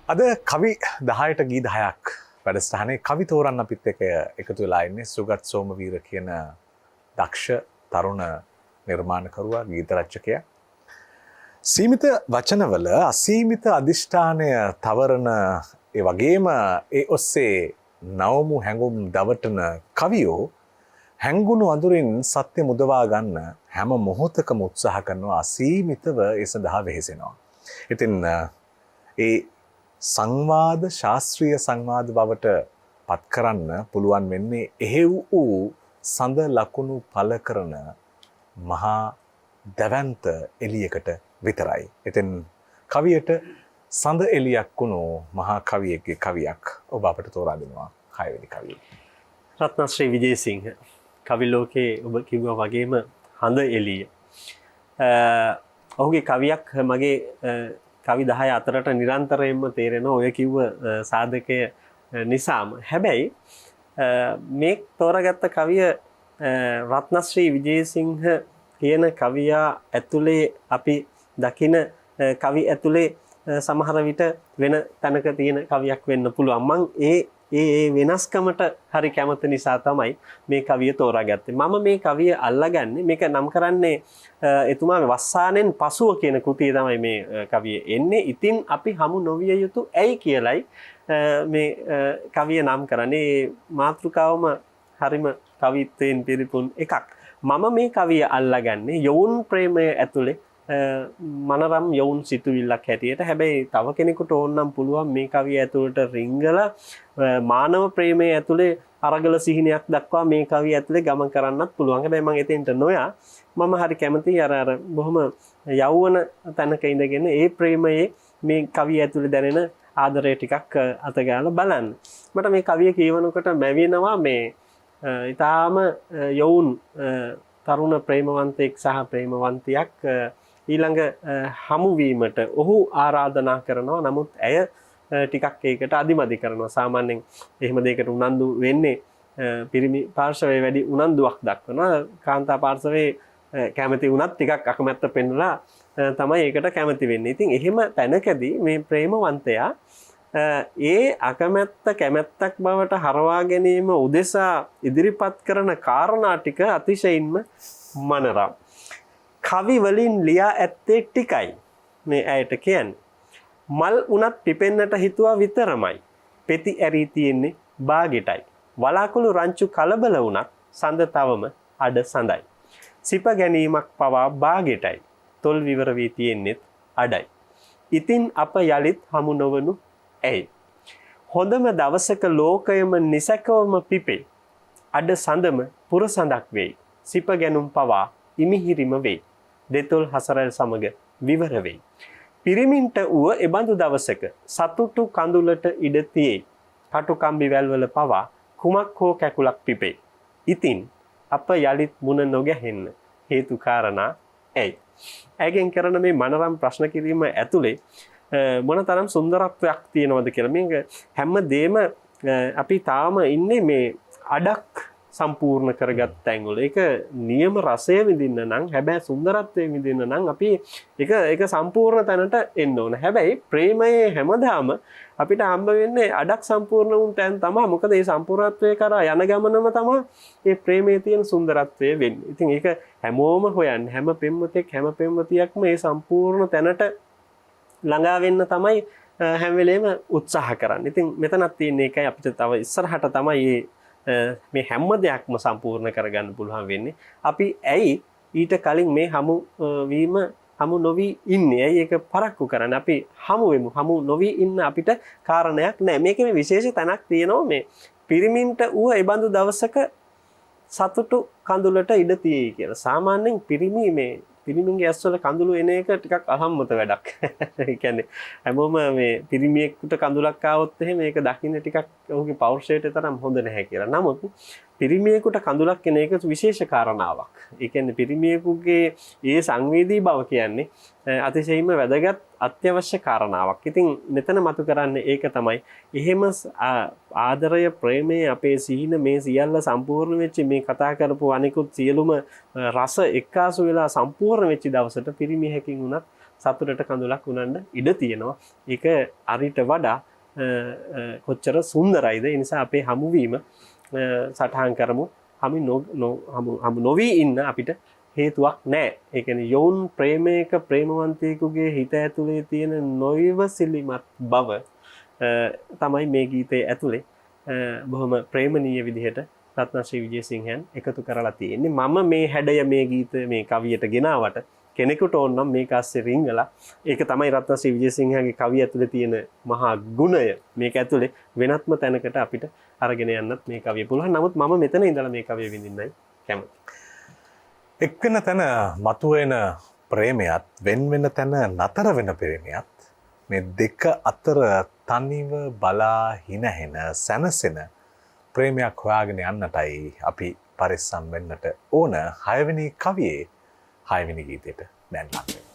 අද කවි 10ට ගී 10ක් වැඩසටහනේ කවි තෝරන්න අපිත් එක්ක එකතු වෙලා ඉන්නේ සුගත් සෝමවීර කියන දක්ෂ තරුණ නිර්මාණකරුවා ගීත රචකයා. සීමිත වචනවල අසීමිත අදිෂ්ඨානය තවරන ඒ වගේම ඒ ඔස්සේ නවමු හැඟුම් දවටන කවියෝ හැංගුණු අඳුරින් සත්‍ය මුදවා ගන්න හැම මොහොතකම උත්සාහ කරනවා අසීමිතව ඒ සඳහා වෙහෙසෙනවා. ඉතින් ඒ සංවාද ශාස්ත්‍රීය සංවාද බවට පත් කරන්න පුළුවන් වෙන්නේ එහෙව් වූ සඳ ලකුණු පළ කරන මහා දැවැන්ත එළියකට විතරයි. ඉතින් කවියට සඳ එළියක් වුණු මහා කවියෙක්ගේ කවියක් ඔබ අපට තෝරා දෙනවා. 6 වෙනි කවිය. රත්නශ්‍රී විජේසිංහ කවි ලෝකයේ ඔබ කිව්වා වගේම හඳ එළිය. ඔහුගේ කවියක් මගේ කවි 10 අතරට නිරන්තරයෙන්ම තේරෙනවා ඔය කිව්ව සාධකය නිසාම. හැබැයි මේ තෝරාගත්ත කවිය රත්නශ්‍රී විජේසිංහ කියන කවියා ඇතුලේ අපි දකින කවි ඇතුලේ සමහර විට වෙන තැනක තියෙන කවියක් වෙන්න පුළුවන්. මං ඒ වෙනස්කමට හරි කැමති නිසා තමයි මේ කවිය තෝරාගත්තේ. මම මේ කවිය අල්ලගන්නේ මේක නම් කරන්නේ එතුමා වස්සානෙන් පසුව කියන කෘතිය තමයි මේ කවිය එන්නේ. ඉතින් අපි හමු නොවිය යුතු ඇයි කියලයි මේ කවිය නම් කරන්නේ. මාතෘකාවම හරිම කවිත්වයෙන් පිරිපුන් එකක්. මම මේ කවිය අල්ලගන්නේ යොවුන් ප්‍රේමය ඇතුලේ මනරම් යොවුන් සිතුවිල්ලක් හැටියට. හැබැයි තව කෙනෙකුට ඕනනම් පුළුවන් මේ කවිය ඇතුළට රිංගලා මානව ප්‍රේමයේ ඇතුලේ අරගල සිහිනයක් දක්වා මේ කවිය ඇතුලේ ගමන් කරන්නත් පුළුවන්. හැබැයි මම එතෙන්ට නොයා මම හරි කැමතියි අර බොහොම යෞවන තැනක ඉඳගෙන ඒ ප්‍රේමයේ මේ කවිය ඇතුලේ දැනෙන ආදරය ටිකක් අතගාලා බලන්න. මට මේ කවිය කියවනකොට මැවෙනවා මේ ඊටාම යෞවුන් තරුණ ප්‍රේමවන්තයෙක් සහ ප්‍රේමවන්තියක් ඊළඟ හමුවීමට ඔහු ආරාධනා කරනවා. නමුත් ඇය ටිකක් ඒකට අදිමදි කරනවා. සාමාන්‍යයෙන් එහෙම දෙයකට උනන්දු වෙන්නේ පිරිමි පාර්ශවයේ වැඩි උනන්දුවක් දක්වනවා. කාන්තා පාර්ශවයේ කැමති වුණත් ටිකක් අකමැත්ත පෙන්වලා තමයි ඒකට කැමති වෙන්නේ. ඉතින් එහෙම තැනකදී මේ ප්‍රේමවන්තයා ඒ අකමැත්ත කැමැත්තක් බවට හරවා ගැනීම උදෙසා ඉදිරිපත් කරන කාරණා ටික අතිශයින්ම මනරම්. කවි වලින් ලියා ඇත්තේ ටිකයි මේ ඇයට කියන්නේ. මල් උනත් පිපෙන්නට හිතුවා විතරමයි. පෙති ඇරී තියෙන්නේ බාගෙටයි. වලාකුළු රංචු කලබල වුණත් සඳ තවම අඩ සඳයි. සිප ගැනීමක් පවා බාගෙටයි. තොල් විවර වී තියෙන්නේත් අඩයි. ඉතින් අප යලිත් හමු නොවනු ඇයි? හොඳම දවසක ලෝකයම නිසකවම පිපේ. අඩ සඳම පුර සඳක් වෙයි. සිප ගැනුම් පවා ඉමිහිරිම වෙයි. දෙතොල් හසරල් සමග විවර වෙයි. පිරිමින්ට වුව එබඳු දවසක සතුටු කඳුලට ඉඩ තියෙයි. කටුකම්බි වැල්වල පවා කුමක් හෝ කැකුලක් පිපේ. ඉතින් අප යලිත් මුණ නොගැහෙන්න හේතු කාරණා ඇයි? ඇගෙන් කරන මේ මනරම් ප්‍රශ්න කිරීම ඇතුලේ මොනතරම් සුන්දරත්වයක් තියෙනවද කියලා. මේක හැමදේම අපි තාම ඉන්නේ මේ අඩක් සම්පූර්ණ කරගත් තැන්වල. ඒක නියම රසය විඳින්න නම්, හැබැයි සුන්දරත්වය විඳින්න නම් අපි ඒක සම්පූර්ණ තැනට එන්න ඕන. හැබැයි ප්‍රේමයේ හැමදාම අපිට හම්බ වෙන්නේ අඩක් සම්පූර්ණ වුන් තැන් තමයි. මොකද මේ සම්පූර්ණත්වයේ කරා යන ගමනම තමයි මේ ප්‍රේමයේ තියෙන සුන්දරත්වය වෙන්නේ. ඉතින් ඒක හැමෝම හොයන්නේ. හැම පෙම්වතෙක් හැම පෙම්වතියක්ම මේ සම්පූර්ණ තැනට ළඟා වෙන්න තමයි හැම වෙලේම උත්සාහ කරන්නේ. ඉතින් මෙතනක් තියෙන එකයි අපිට තව ඉස්සරහට තමයි මේ හැම දෙයක්ම සම්පූර්ණ කරගන්න පුළුවන් වෙන්නේ. අපි ඇයි ඊට කලින් මේ හමු වීම හමු නොවි ඉන්නේ? ඇයි ඒක පරක්කු කරන්නේ? අපි හමු වෙමු. හමු නොවි ඉන්න අපිට කාරණයක් නැහැ. මේකේ මේ විශේෂ තැනක් තියෙනවා. මේ පිරිමින්ට ඌ ඒ බඳු දවසක සතුටු කඳුලට ඉඩ තියෙයි කියලා. සාමාන්‍යයෙන් පිරිමින්ගේ ඇස්වල කඳුළු එන එක ටිකක් අහම්මත වැඩක්. ඒ කියන්නේ හැමෝම මේ පිරිමියෙකුට කඳුලක් ආවොත් එහෙම ඒක දකින්න ටිකක් ඔහුගේ පෞරුෂයට තරම් හොඳ නැහැ කියලා. නමුත් පිරිමියෙකුට කඳුලක් එන එක විශේෂ කාරණාවක්. ඒ කියන්නේ පිරිමියෙකුගේ ඒ සංවේදී බව කියන්නේ අතිශයින්ම වැදගත් අත්‍යවශ්‍ය කාරණාවක්. ඉතින් මෙතන මතු කරන්නේ ඒක තමයි. එහෙම ආදරය ප්‍රේමයේ අපේ සිහින මේ සියල්ල සම්පූර්ණ වෙච්ච මේ කතා කරපු අනිකුත් සියලුම රස එක්කාසු වෙලා සම්පූර්ණ වෙච්ච දවසට පිරිමියෙකින් උනත් සතුටට කඳුලක් වුණන්න ඉඩ තියෙනවා. ඒක අරිට වඩා කොච්චර සුන්දරයිද. ඒ නිසා අපේ හමුවීම සටහන් කරමු. හමු නොවී ඉන්න අපිට හේතුවක් නැහැ. ඒ කියන්නේ යෝන් ප්‍රේමයක ප්‍රේමවන්තයෙකුගේ හිත ඇතුලේ තියෙන නොයවසිලිමත් බව තමයි මේ ගීතයේ ඇතුලේ බොහොම ප්‍රේමනීය විදිහට රත්නශ්‍රී විජේසිංහයන් එකතු කරලා තියෙන්නේ. මම මේ හැඩය මේ ගීතය මේ කවියට ගෙනාවට කෙනෙකුට ඕන නම් මේක ASCII රිංගලා ඒක තමයි රත්නශ්‍රී විජේසිංහගේ කවිය ඇතුලේ තියෙන මහා ගුණය. මේක ඇතුලේ වෙනත්ම තැනකට අපිට අරගෙන යන්නත් මේ කවිය පුළුවන්. නමුත් මම මෙතන ඉඳලා මේ කවිය විඳින්නයි කැමති. එක්වෙන තැන මතුවෙන ප්‍රේමයත් වෙන වෙන තැන නතර වෙන ප්‍රේමයත් මේ දෙක අතර තනිව බලා හිනහෙන සැනසෙන ප්‍රේමයක් හොයාගෙන යන්නටයි අපි පරිස්සම් වෙන්නට ඕන. 6 වෙනි කවියේ 6 වෙනි ගීතයට දැන් ලක් වෙනවා.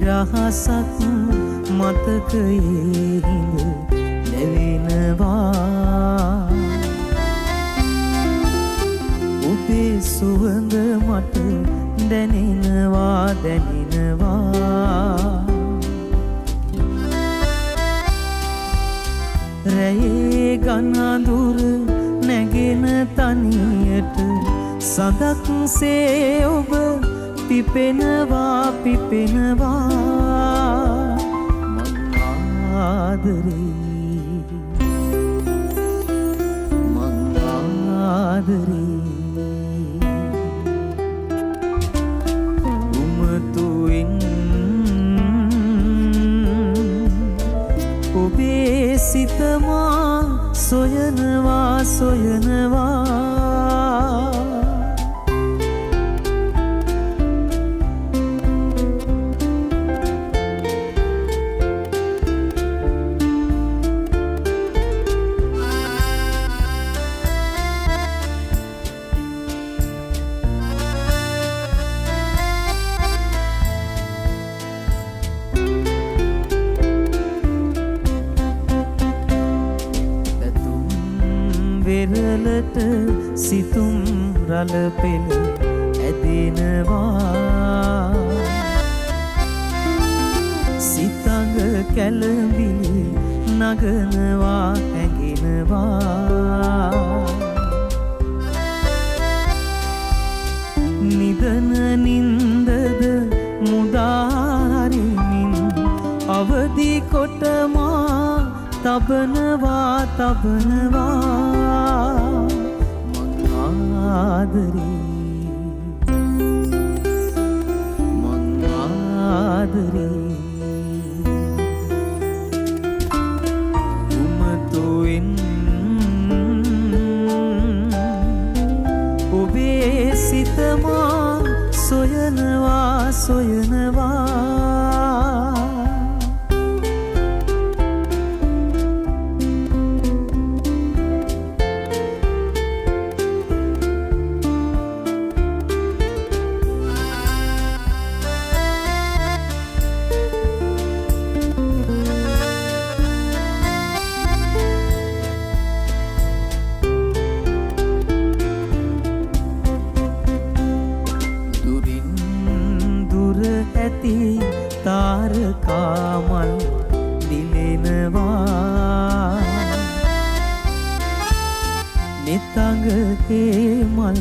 රහසක් මතකයේ හිඳ ලැබෙනවා. ඔබේ සුවඳ මට දැනෙනවා දැනෙනවා. රැයේ ගනඳුර නැගෙන තනියට සඳක් සේ ඔබ පිපෙනවා පිපෙනවා. මං ආදරේ උමතුයින් ඔබේ සිතමා සොයනවා සොයනවා. වෙරළට සිතුම් රළ පෙළ ඇදෙනවා. සිතඟ කැළඹිලි නගනවා හැඟෙනවා. නිදන නින්දද මුදාහරිමින් අවදි කොටමා තබනවා තබනවා. මං ආදරේ උමතුයින් ඔබේ සිතමා සොයනවා සොයනවා. තාරකාමල් දිලෙනවා. නිතඟ හේමල්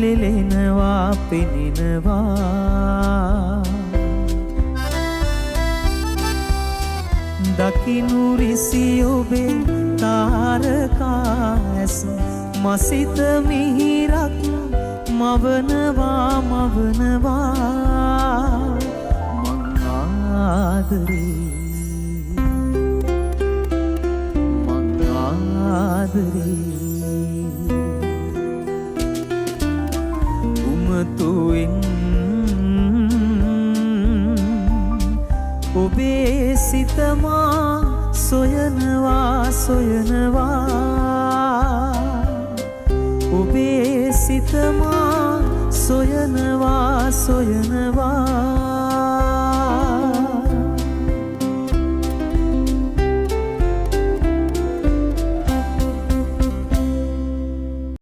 ලෙලෙනවා පෙනෙනවා. දකිනු රිසි ඔබේ තාරකා ඇස මසිත මිහිරක් මවනවා මවනවා. මං ආදරේ උමතුයින් ඔබේ සිතමා සොය සොයනවා ඔබේ සිතමා සොයනවා